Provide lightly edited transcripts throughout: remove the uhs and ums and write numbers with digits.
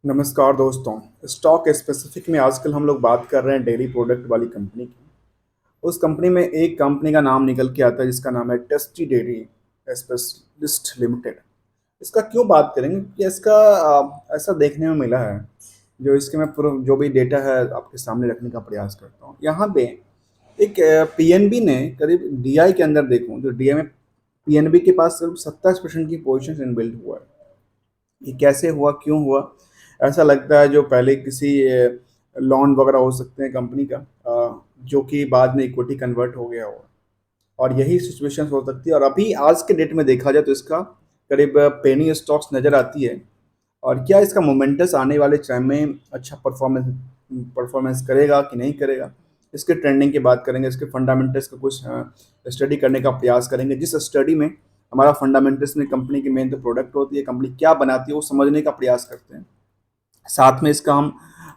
नमस्कार दोस्तों। Stock specific में आजकल हम लोग बात कर रहे हैं डेयरी प्रोडक्ट वाली कंपनी की। उस कंपनी में एक कंपनी का नाम निकल के आता है जिसका नाम है टेस्टी डेयरी स्पेशलिस्ट लिमिटेड। इसका क्यों बात करेंगे कि इसका ऐसा देखने में मिला है। जो इसके मैं जो भी डेटा है आपके सामने रखने का प्रयास करता हूँ। यहाँ पे एक पीएनबी ने करीब डीआई के अंदर देखूं जो डीआई में पीएनबी के पास सिर्फ 27% की पोजीशन इनबिल्ट हुआ है। ये कैसे हुआ, क्यों हुआ? ऐसा लगता है जो पहले किसी लोन वगैरह हो सकते हैं कंपनी का, जो कि बाद में इक्विटी कन्वर्ट हो गया हो, और यही सिचुएशन हो सकती है। और अभी आज के डेट में देखा जाए तो इसका करीब पेनी स्टॉक्स नज़र आती है। और क्या इसका मोमेंटस आने वाले टाइम में अच्छा परफॉर्मेंस परफॉर्मेंस करेगा कि नहीं करेगा, इसके ट्रेंडिंग की बात करेंगे। इसके फंडामेंटल्स का कुछ स्टडी करने का प्रयास करेंगे, जिस स्टडी में हमारा फंडामेंटल्स में कंपनी की मेन तो प्रोडक्ट होती है, कंपनी क्या बनाती है वो समझने का प्रयास करते हैं। साथ में इसका हम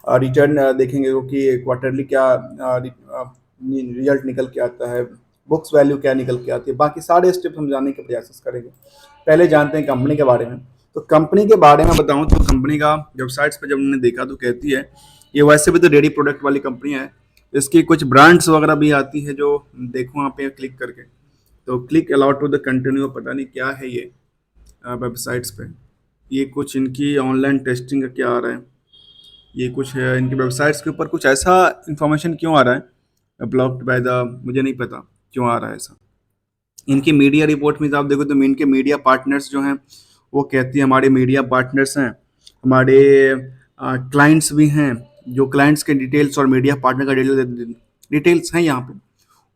रिटर्न देखेंगे क्योंकि क्वार्टरली क्या रिजल्ट निकल के आता है, बुक्स वैल्यू क्या निकल के आती है, बाकी सारे स्टेप हम जानने के प्रयास करेंगे। पहले जानते हैं कंपनी के बारे में। तो कंपनी के बारे में बताऊं तो कंपनी का वेबसाइट्स पर जब हमने देखा तो कहती है ये वैसे भी तो डेयरी प्रोडक्ट वाली कंपनी है। इसकी कुछ ब्रांड्स वगैरह भी आती है जो देखो वहाँ पे क्लिक करके। तो click allowed to the continue, पता नहीं क्या है ये वेबसाइट्स पे। ये कुछ इनकी ऑनलाइन टेस्टिंग का क्या आ रहा है, ये कुछ है इनकी वेबसाइट्स के ऊपर कुछ ऐसा इंफॉर्मेशन क्यों आ रहा है ब्लॉक्ड बाय द, मुझे नहीं पता क्यों आ रहा है ऐसा। इनकी मीडिया रिपोर्ट में आप देखो तो इनके मीडिया पार्टनर्स जो हैं वो कहती है हमारे मीडिया पार्टनर्स हैं, हमारे क्लाइंट्स भी हैं। जो क्लाइंट्स के डिटेल्स और मीडिया पार्टनर का डिटेल्स हैं यहाँ पे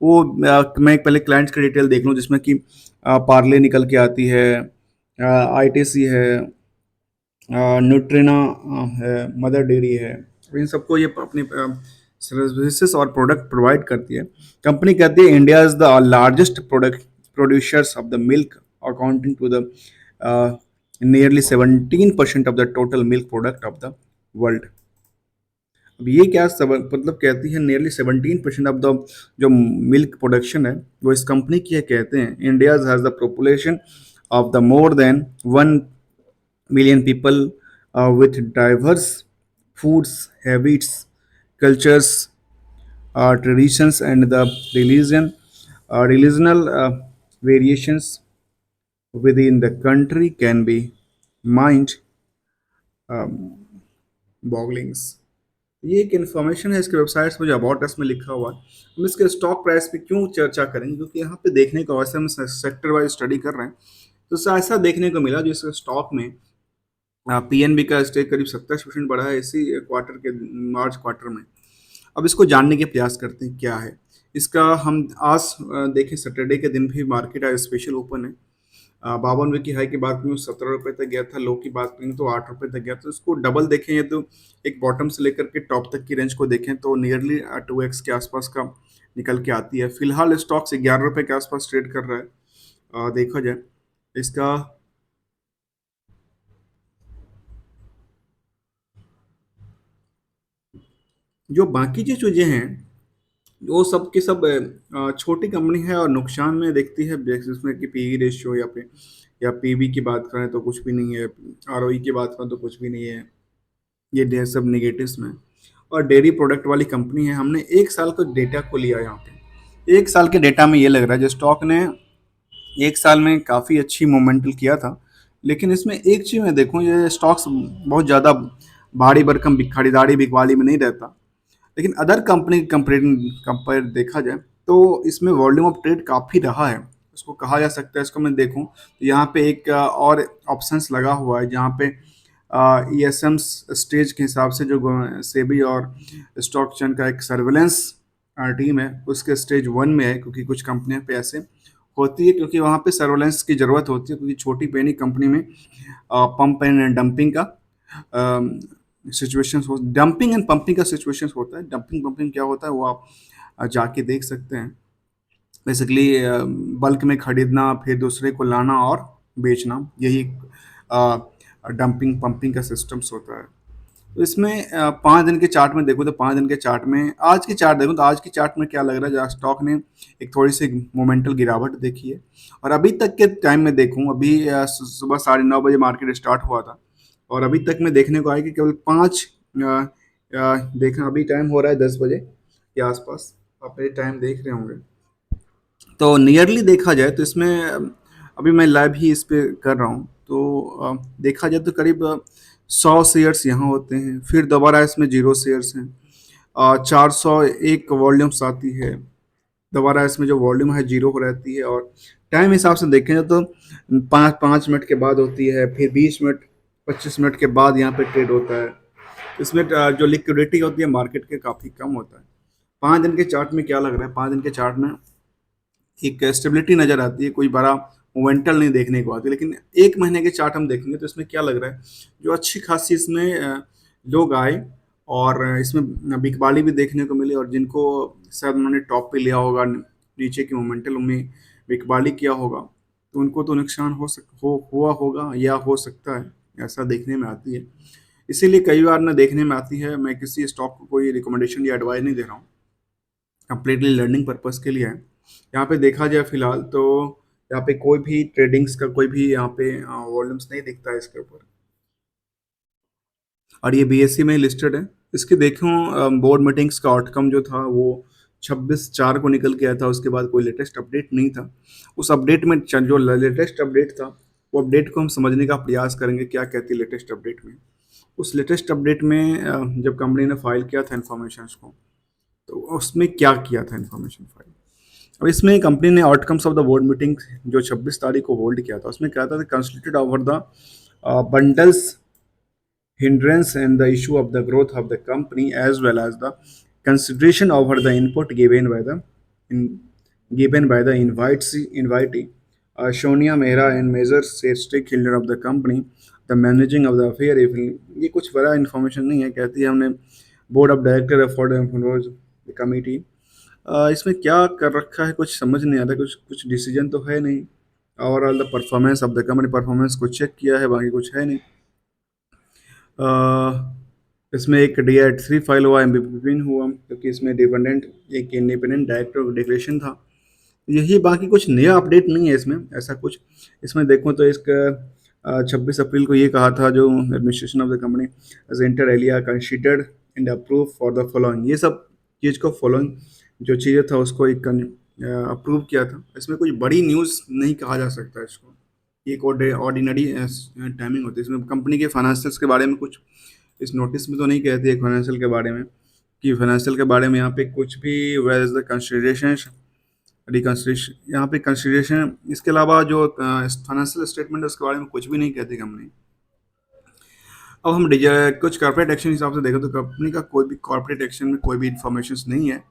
वो मैं पहले क्लाइंट्स का डिटेल देख लूँ जिसमें कि पार्ले निकल के आती है, आईटीसी है, न्यूट्रिना है, मदर डेयरी है। इन सबको ये अपनी सर्विसेज और प्रोडक्ट प्रोवाइड करती है। कंपनी कहती है India is the largest product producers of the milk accounting to the nearly 17% of the total milk product of the world. अब ये क्या मतलब कहती है नियरली 17% ऑफ द जो मिल्क प्रोडक्शन है वो इस कंपनी की है। कहते हैं India has the population of the more than 1 million people with diverse foods, habits, cultures, traditions, and the regional variations within the country can be mind bogglings. ये एक इन्फॉर्मेशन है इसके वेबसाइट्स में जो अबाउट अस में लिखा हुआ है। हम इसके स्टॉक प्राइस पे क्यों चर्चा करेंगे, क्योंकि यहाँ पे देखने को वैसे हम सेक्टर वाइज स्टडी कर रहे हैं तो ऐसा देखने को मिला जो इसके स्टॉक में पीएनबी का स्टेक करीब 70% बढ़ा है इसी क्वार्टर के मार्च क्वार्टर में। अब इसको जानने के प्रयास करते हैं क्या है इसका। हम आज देखें सैटरडे के दिन भी मार्केट आज स्पेशल ओपन है। 52 की हाई की बात करूँ 17 रुपये तक गया था, लो की बात करें तो 8 रुपये तक गया। तो इसको डबल देखें या तो एक बॉटम से लेकर के टॉप तक की रेंज को देखें तो नियरली 2x के आसपास का निकल के आती है। फिलहाल स्टॉक्स 11 रुपये के आसपास ट्रेड कर रहा है। देखा जाए इसका जो बाकी जो चीज़ें हैं वो सब की सब छोटी कंपनी है और नुकसान में दिखती है जिसमें कि पीई रेशियो या पीबी की बात करें तो कुछ भी नहीं है, आरओई की बात करें तो कुछ भी नहीं है। ये सब निगेटिव्स में। और डेयरी प्रोडक्ट वाली कंपनी है। हमने एक साल का डेटा को लिया यहाँ पे। एक साल के डेटा में ये लग रहा है जो स्टॉक ने एक साल में काफ़ी अच्छी मोमेंटल किया था। लेकिन इसमें एक चीज़ मैं देखूँ ये स्टॉक्स बहुत ज़्यादा भारी भरकम खरीदारी बिकवाली में नहीं रहता। लेकिन अदर कंपनी कंपेयर देखा जाए तो इसमें वॉल्यूम ऑफ ट्रेड काफ़ी रहा है, उसको कहा जा सकता है। इसको मैं देखूं तो यहाँ पे एक और ऑप्शंस लगा हुआ है जहाँ पे ई एस एम स्टेज के हिसाब से जो सेबी और स्टॉक एक्सचेंज का एक सर्वेलेंस टीम है उसके स्टेज 1 में है, क्योंकि कुछ कंपनियों पे ऐसे होती है क्योंकि वहाँ पे सर्वेलेंस की ज़रूरत होती है, क्योंकि छोटी पेनी कंपनी में पंप एंड डंपिंग का सिचुएशंस हो, डंपिंग एंड पंपिंग का सिचुएशंस होता है। डंपिंग पंपिंग क्या होता है वो आप जाके देख सकते हैं। बेसिकली बल्क में खरीदना फिर दूसरे को लाना और बेचना, यही डंपिंग पंपिंग का सिस्टम्स होता है। तो इसमें 5 दिन के चार्ट में देखो तो 5 दिन के चार्ट में आज की चार्ट देखो तो आज की चार्ट में क्या लग रहा है जहाँ स्टॉक ने एक थोड़ी सी मोमेंटल गिरावट देखी है। और अभी तक के टाइम में देखूँ अभी सुबह 9:30 बजे मार्केट स्टार्ट हुआ था और अभी तक में देखने को आया कि केवल पाँच देखना, अभी टाइम हो रहा है 10 बजे के आसपास, आप ये टाइम देख रहे होंगे। तो नियरली देखा जाए तो इसमें अभी मैं लाइव ही इस पे कर रहा हूँ, तो देखा जाए तो करीब 100 शेयर्स यहाँ होते हैं, फिर दोबारा इसमें 0 शेयर्स हैं, 401 वॉल्यूम्स आती है, दोबारा इसमें जो वॉल्यूम है 0 हो रहती है, और टाइम हिसाब से देखें तो 5 5 मिनट के बाद होती है, फिर 20 मिनट 25 मिनट के बाद यहाँ पे ट्रेड होता है। इसमें जो लिक्विडिटी होती है मार्केट के काफ़ी कम होता है। 5 दिन के चार्ट में क्या लग रहा है, 5 दिन के चार्ट में एक स्टेबिलिटी नज़र आती है, कोई बड़ा मोमेंटल नहीं देखने को आती, लेकिन 1 महीने के चार्ट हम देखेंगे तो इसमें क्या लग रहा है, जो अच्छी खासी इसमें लोग आए, और इसमें बिकवाली भी देखने को मिली, और जिनको शायद उन्होंने टॉप पे लिया होगा, नीचे की मोमेंटल में बिकवाली किया होगा, तो उनको तो नुकसान हुआ होगा या हो सकता है, ऐसा देखने में आती है। इसीलिए कई बार ना देखने में आती है, मैं किसी स्टॉक को कोई रिकमेंडेशन या एडवाइस नहीं दे रहा हूँ, कंप्लीटली लर्निंग पर्पस के लिए है। यहाँ पे देखा जाए फिलहाल तो यहाँ पे कोई भी ट्रेडिंग्स का कोई भी यहाँ पे वॉल्यूम्स नहीं दिखता है इसके ऊपर, और ये बीएससी में लिस्टेड है। इसके देखो बोर्ड मीटिंग्स का आउटकम जो था वो 26/4 को निकल के आया था, उसके बाद कोई लेटेस्ट अपडेट नहीं था। उस अपडेट में जो लेटेस्ट अपडेट था, वो अपडेट को हम समझने का प्रयास करेंगे, क्या कहती है लेटेस्ट अपडेट में। उस लेटेस्ट अपडेट में जब कंपनी ने फाइल किया था इन्फॉर्मेशन को, तो उसमें क्या किया था इन्फॉर्मेशन फाइल। अब इसमें कंपनी ने outcomes of the board meeting जो 26 तारीख को होल्ड किया था, उसमें क्या था, consulted over the bundles hindrance and the issue of the growth of the company, as well as the consideration over the input in, given by the invitee, Sonia Mehra and major stakeholder of the company, the managing of the affair। ये कुछ बड़ा information नहीं है, कहती है हमने board of director for the committee. इसमें क्या कर रखा है कुछ समझ नहीं आता, कुछ कुछ डिसीजन तो है नहीं। Overall the performance of the company, performance को चेक किया है, बाकी कुछ है नहीं। इसमें एक DI3 फाइल हुआ, एमबीपीन हुआ, क्योंकि इसमें एक इंडिपेंडेंट डायरेक्टर डिक्लेरेशन था। यही, बाकी कुछ नया अपडेट नहीं है इसमें, ऐसा कुछ। इसमें देखो तो इसका 26 अप्रैल को ये कहा था, जो administration of the company as inter alia considered and approve for the following, ये सब चीज़ को फॉलोइंग जो चीज़ें था उसको एक अप्रूव किया था। इसमें कोई बड़ी न्यूज़ नहीं कहा जा सकता इसको, एक ऑर्डिनरी टाइमिंग होती है। इसमें कंपनी के फाइनेंशियल्स के बारे में कुछ इस नोटिस में तो नहीं कहती है फाइनेंशियल के बारे में, कि फाइनेंशियल के बारे में यहाँ पे कुछ भी where is the consideration reconsideration, यहाँ पे कंसिडरेशन, इसके अलावा जो फाइनेंशियल स्टेटमेंट है उसके बारे में कुछ भी नहीं कहती कंपनी। अब हम कुछ कॉर्पोरेट एक्शन हिसाब से देखें तो कंपनी का कोई भी कॉर्पोरेट एक्शन में कोई भी इंफॉर्मेशन नहीं है।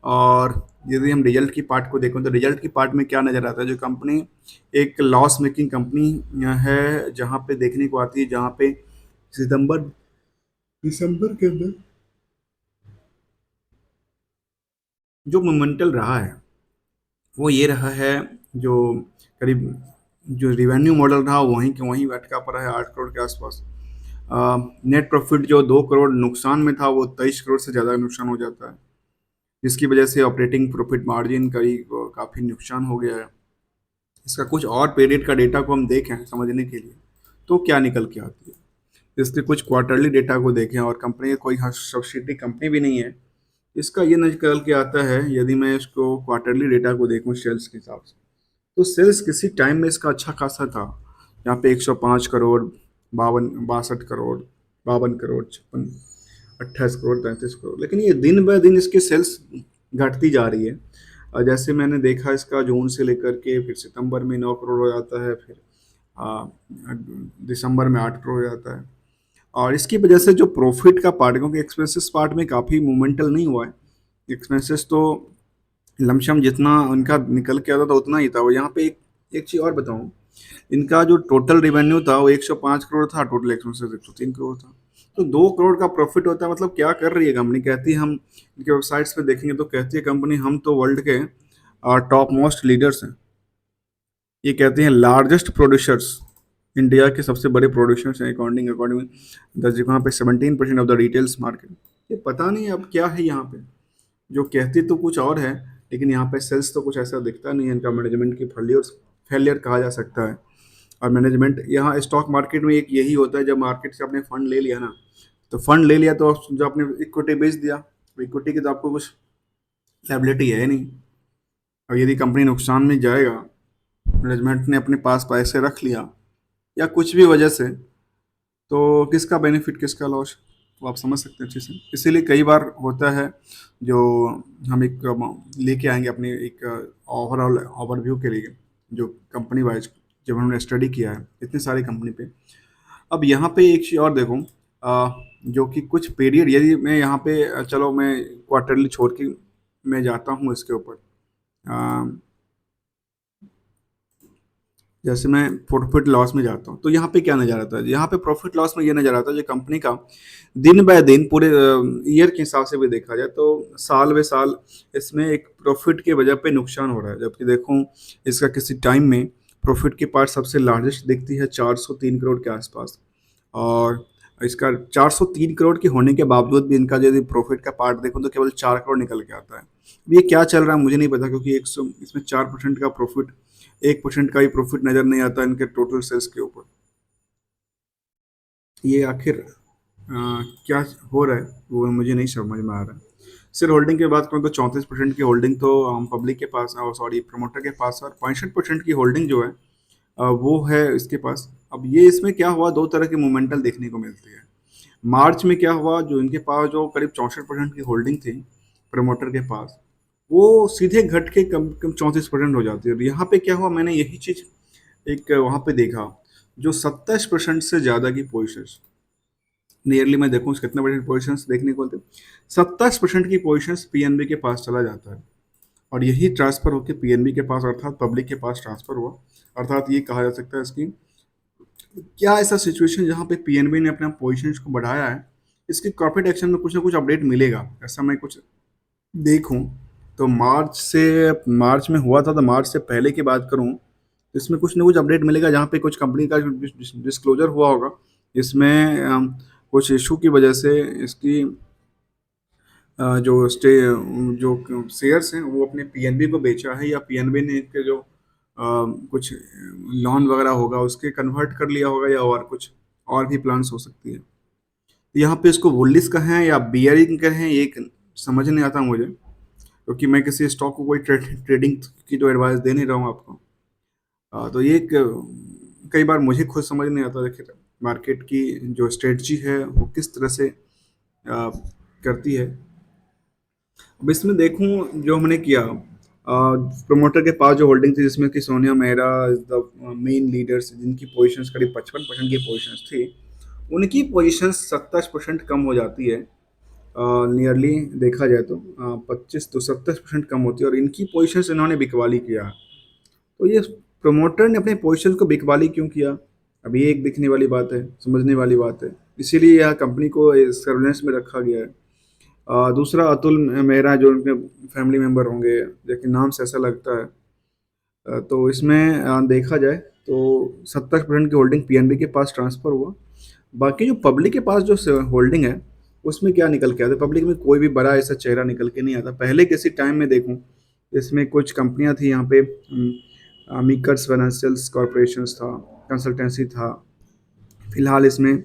और यदि हम रिजल्ट की पार्ट को देखें तो रिजल्ट की पार्ट में क्या नज़र आता है, जो कंपनी एक लॉस मेकिंग कंपनी है, जहाँ पे देखने को आती है, जहाँ पे सितंबर दिसंबर के अंदर जो मोमेंटल रहा है वो ये रहा है, जो करीब जो रिवेन्यू मॉडल रहा वहीं के वहीं अटका पड़ा है 8 करोड़ के आसपास। नेट प्रॉफिट जो 2 करोड़ नुकसान में था, वो 23 करोड़ से ज़्यादा नुकसान हो जाता है, जिसकी वजह से ऑपरेटिंग प्रॉफिट मार्जिन का ही काफ़ी नुकसान हो गया है। इसका कुछ और पीरियड का डेटा को हम देखें समझने के लिए, तो क्या निकल के आती है, इसके कुछ क्वार्टरली डेटा को देखें, और कंपनी का कोई सब्सिडी कंपनी भी नहीं है, इसका ये निकल के आता है। यदि मैं इसको क्वार्टरली डेटा को देखूं सेल्स के हिसाब से, तो सेल्स किसी टाइम में इसका अच्छा खासा था, यहाँ पे 105 करोड़, 62 करोड़, 52 करोड़, 58 करोड़, 33 करोड़, लेकिन ये दिन ब दिन इसकी सेल्स घटती जा रही है। और जैसे मैंने देखा, इसका जून से लेकर के फिर सितंबर में 9 करोड़ हो जाता है, फिर आ, दिसंबर में 8 करोड़ हो जाता है। और इसकी वजह से जो प्रॉफिट का पार्ट, क्योंकि एक्सपेंसेस पार्ट में काफ़ी मोमेंटल नहीं हुआ है, एक्सपेंसेस तो लमसम जितना उनका निकल के आता था उतना ही था। वो यहाँ पे एक चीज़ और बताऊँ, इनका जो टोटल रेवेन्यू था वो 105 करोड़ था, टोटल एक्सपेंसेस 103 करोड़ था, तो 2 करोड़ का प्रॉफिट होता है। मतलब क्या कर रही है कंपनी, कहती है, हम इनके वेबसाइट्स पे देखेंगे तो कहती है कंपनी, हम तो वर्ल्ड के टॉप मोस्ट लीडर्स हैं। ये कहते हैं लार्जेस्ट प्रोड्यूसर्स, इंडिया के सबसे बड़े प्रोड्यूसर्स हैं अकॉर्डिंग अकॉर्डिंग दस, वहाँ पे 17% ऑफ द रिटेल्स मार्केट। ये पता नहीं अब क्या है यहाँ पे, जो कहती तो कुछ और है, लेकिन यहाँ पे सेल्स तो कुछ ऐसा दिखता नहीं है। इनका मैनेजमेंट की फेलियर फेलियर कहा जा सकता है। और मैनेजमेंट। यहाँ स्टॉक मार्केट में एक यही होता है, जब मार्केट से आपने फंड ले लिया ना, तो फंड ले लिया तो जो आपने इक्विटी बेच दिया, इक्विटी की तो आपको कुछ लायबिलिटी है नहीं। और यदि कंपनी नुकसान में जाएगा, मैनेजमेंट ने अपने पास पैसे रख लिया या कुछ भी वजह से, तो किसका बेनिफिट किसका लॉस, वो आप समझ सकते हैं अच्छे से। इसीलिए कई बार होता है, जो हम एक लेके आएंगे अपनी एक ओवरऑल ओवरव्यू के लिए, जो कंपनी वाइज जब हमने स्टडी किया है इतनी सारी कंपनी पे। अब यहाँ पे एक चीज़ और देखो, जो कि कुछ पीरियड, यदि मैं यहाँ पे चलो मैं क्वार्टरली छोड़ के मैं जाता हूँ इसके ऊपर, जैसे मैं प्रॉफिट लॉस में जाता हूँ, तो यहाँ पे क्या नजर आता है, यहाँ पे प्रॉफिट लॉस में ये नजर आता है जो कंपनी का दिन बाय दिन पूरे ईयर के हिसाब से भी देखा जाए तो साल बे साल इसमें एक प्रॉफिट के वजह पे नुकसान हो रहा है। जबकि देखो इसका किसी टाइम में प्रॉफिट की पार्ट सबसे लार्जेस्ट दिखती है 403 करोड़ के आसपास, और इसका 403 करोड़ के होने के बावजूद भी इनका यदि प्रॉफिट का पार्ट देखो तो केवल 4 करोड़ निकल के आता है। अब ये क्या चल रहा है मुझे नहीं पता, क्योंकि इसमें 4% का प्रॉफिट, 1% का भी प्रॉफिट नजर नहीं आता इनके टोटल सेल्स के ऊपर। ये आखिर क्या हो रहा है वो मुझे नहीं समझ में आ रहा है। शेयर होल्डिंग की बात करूँ तो 34% की होल्डिंग तो पब्लिक के पास, सॉरी प्रमोटर के पास है, और 65% की होल्डिंग जो है वो है इसके पास। अब ये इसमें क्या हुआ, दो तरह की मोमेंटल देखने को मिलती है। मार्च में क्या हुआ, जो इनके पास जो करीब 64% की होल्डिंग थी प्रमोटर के पास, वो सीधे घट के कम कम 34% हो जाती है। और यहाँ पे क्या हुआ, मैंने यही चीज़ एक वहाँ पे देखा, जो 27% से ज़्यादा की पोजिशन, नियरली मैं देखूँ कितने परसेंट पोजिशन देखने को मिलते, 27% की पोजिशन पीएनबी के पास चला जाता है। और यही ट्रांसफर होकर पीएनबी के पास अर्थात पब्लिक के पास ट्रांसफर हुआ। अर्थात ये कहा जा सकता है इसकी, क्या ऐसा सिचुएशन जहाँ पे पीएनबी ने अपने पोजीशंस को बढ़ाया है, इसकी कॉर्पोरेट एक्शन में कुछ ना कुछ अपडेट मिलेगा, ऐसा मैं कुछ देखूं। तो मार्च में हुआ था, तो मार्च से पहले की बात करूं तो इसमें कुछ ना कुछ अपडेट मिलेगा, जहाँ पे कुछ कंपनी का डिस्क्लोजर हुआ होगा, इसमें कुछ इशू की वजह से इसकी जो जो शेयर्स हैं वो अपने पीएनबी को बेचा है, या पीएनबी ने इसके जो कुछ लोन वगैरह होगा उसके कन्वर्ट कर लिया होगा, या और कुछ और भी प्लान्स हो सकती है। तो यहाँ पे इसको बुलिश कहें या बियरिंग कहें, ये समझ नहीं आता मुझे, क्योंकि मैं किसी स्टॉक को कोई ट्रेडिंग की तो एडवाइस दे नहीं रहा हूँ आपको। तो ये कई बार मुझे खुद समझ नहीं आता, देखिए मार्केट की जो स्ट्रेटजी है वो किस तरह से करती है। अब इसमें देखूं जो हमने किया, प्रमोटर के पास जो होल्डिंग थी जिसमें कि Sonia Mehra is the main leaders, जिनकी पोजीशंस करीब 55% की पोजीशंस थी, उनकी पोजीशंस 27% कम हो जाती है। नियरली देखा जाए तो 25 तो 27% कम होती है, और इनकी पोजीशंस इन्होंने बिकवाली किया। तो ये प्रमोटर ने अपने पोजीशंस को बिकवाली क्यों किया, अभी एक दिखने वाली बात है, समझने वाली बात है। इसीलिए यह कंपनी को सर्वेलेंस में रखा गया है। दूसरा अतुल मेहरा, जो उनके फैमिली मेंबर होंगे, लेकिन नाम से ऐसा लगता है। तो इसमें देखा जाए तो 70% की होल्डिंग पीएनबी के पास ट्रांसफर हुआ। बाकी जो पब्लिक के पास जो होल्डिंग है उसमें क्या निकल के आता है, पब्लिक में कोई भी बड़ा ऐसा चेहरा निकल के नहीं आता। पहले किसी टाइम में देखूं, इसमें कुछ कंपनियां थी यहाँ पे, मिकर्स फाइनेंशियल्स कॉरपोरेशन था, कंसल्टेंसी था। फिलहाल इसमें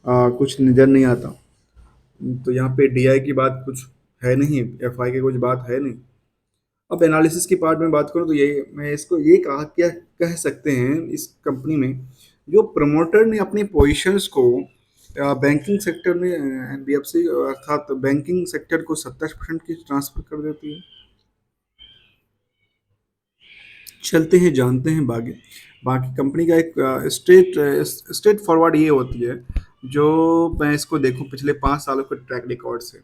कुछ नज़र नहीं आता। तो यहाँ पे डीआई की बात कुछ है नहीं, एफआई की कुछ बात है नहीं। अब एनालिसिस की पार्ट में बात करूँ तो यही मैं इसको ये कहा क्या कह सकते हैं, इस कंपनी में जो प्रमोटर ने अपनी पोजीशंस को बैंकिंग सेक्टर में, एनबीएफसी अर्थात बैंकिंग सेक्टर को 27% की ट्रांसफर कर देती है। चलते हैं जानते हैं बाकी बाकी कंपनी का एक स्ट्रेट फॉरवर्ड ये होती है, जो मैं इसको देखूं पिछले 5 सालों के ट्रैक रिकॉर्ड से,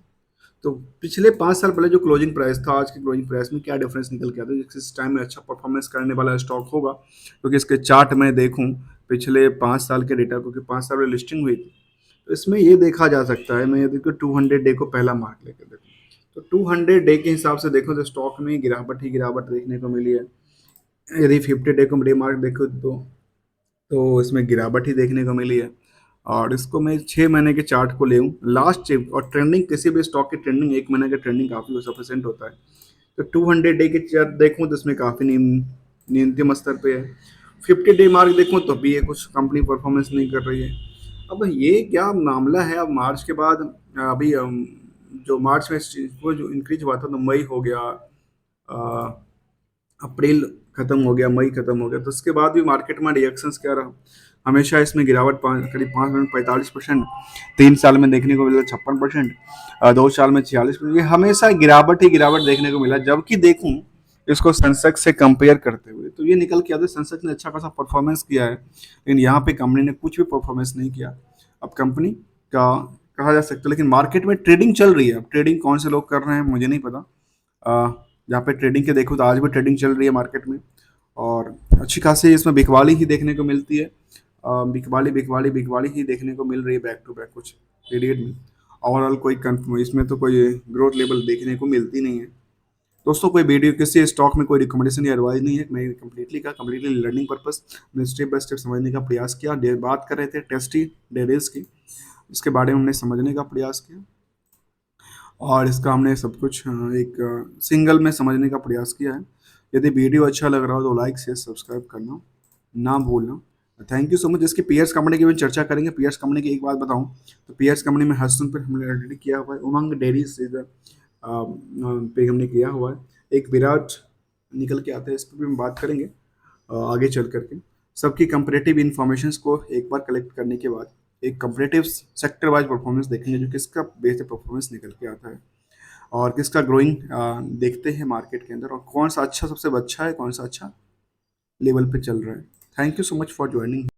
तो पिछले 5 साल पहले जो क्लोजिंग प्राइस था, आज की क्लोजिंग प्राइस में क्या डिफरेंस निकल के आता है। इस टाइम में अच्छा परफॉर्मेंस करने वाला स्टॉक होगा, क्योंकि इसके चार्ट में देखूं पिछले 5 साल के डेटा, क्योंकि 5 साल में लिस्टिंग हुई थी, तो इसमें ये देखा जा सकता है। मैं यदि 200 डे को पहला मार्क लेकर देखूँ तो 200 डे के हिसाब से देखो तो स्टॉक में गिरावट ही गिरावट देखने को मिली है। यदि 50 डे को डे मार्क देखो तो इसमें गिरावट ही देखने को मिली है। और इसको मैं 6 महीने के चार्ट को ले लास्ट, और ट्रेंडिंग किसी भी स्टॉक की ट्रेंडिंग 1 महीने का ट्रेंडिंग काफ़ी सफिशेंट होता है। तो 200 डे के चार्ट देखूँ तो इसमें काफ़ी न्यूनतम स्तर पे है। 50 डे मार्क देखूँ तो भी ये कुछ कंपनी परफॉर्मेंस नहीं कर रही है। अब ये क्या मामला है? अब मार्च के बाद अभी जो मार्च में वो जो इंक्रीज हुआ था तो मई हो गया, अ, अप्रैल खत्म हो गया, मई खत्म हो गया, तो उसके बाद भी मार्केट में रिएक्शंस क्या रहा? हमेशा इसमें गिरावट करीब 5 में 45%, 3 साल में देखने को मिला 56%, 2 साल में 46%, ये हमेशा गिरावट ही गिरावट देखने को मिला। जबकि देखूं इसको सेंसेक्स से कंपेयर करते हुए तो ये निकल के आता है सेंसेक्स ने अच्छा खासा परफॉर्मेंस किया है, लेकिन यहाँ पे कंपनी ने कुछ भी परफॉर्मेंस नहीं किया। अब कंपनी का कहा जा सकता है, लेकिन मार्केट में ट्रेडिंग चल रही है। अब ट्रेडिंग कौन से लोग कर रहे हैं मुझे नहीं पता। जहाँ पे ट्रेडिंग के देखो तो आज भी ट्रेडिंग चल रही है मार्केट में, और अच्छी खासी इसमें बिकवाली ही देखने को मिलती है। बिकवाली बिकवाली बिकवाली ही देखने को मिल रही है बैक टू बैक कुछ पीरियड में। ओवरऑल कोई इसमें तो कोई ग्रोथ लेवल देखने को मिलती नहीं है। दोस्तों कोई वीडियो किसी स्टॉक में कोई रिकमेंडेशन या एडवाइस नहीं है, मैं कम्प्लीटली लर्निंग पर्पस में स्टेप बाय स्टेप समझने का प्रयास किया। बात कर रहे थे टेस्टी डेरिव्स की, इसके बारे में हमने समझने का प्रयास किया, और इसका हमने सब कुछ एक सिंगल में समझने का प्रयास किया है। यदि वीडियो अच्छा लग रहा हो तो लाइक शेयर सब्सक्राइब करना ना भूलना। Thank you so much. इसकी पीयर्स कंपनी की भी चर्चा करेंगे। पीयर्स कंपनी की एक बात बताऊं तो पीयर्स कंपनी में हसन पर हमने ऑलरेडी किया हुआ है, उमंग डेयरी से पे हमने किया हुआ है, एक विराट निकल के आते हैं, इस पर भी हम बात करेंगे आगे चल करके। सबकी कंपेरेटिव इन्फॉर्मेशन को एक बार कलेक्ट करने के बाद एक कंपेरेटिव सेक्टर वाइज परफॉर्मेंस देखेंगे, जो किसका बेहतर परफॉर्मेंस निकल के आता है और किसका ग्रोइंग देखते हैं मार्केट के अंदर, और कौन सा अच्छा सबसे अच्छा है, कौन सा अच्छा लेवल पे चल रहा है। Thank you so much for joining.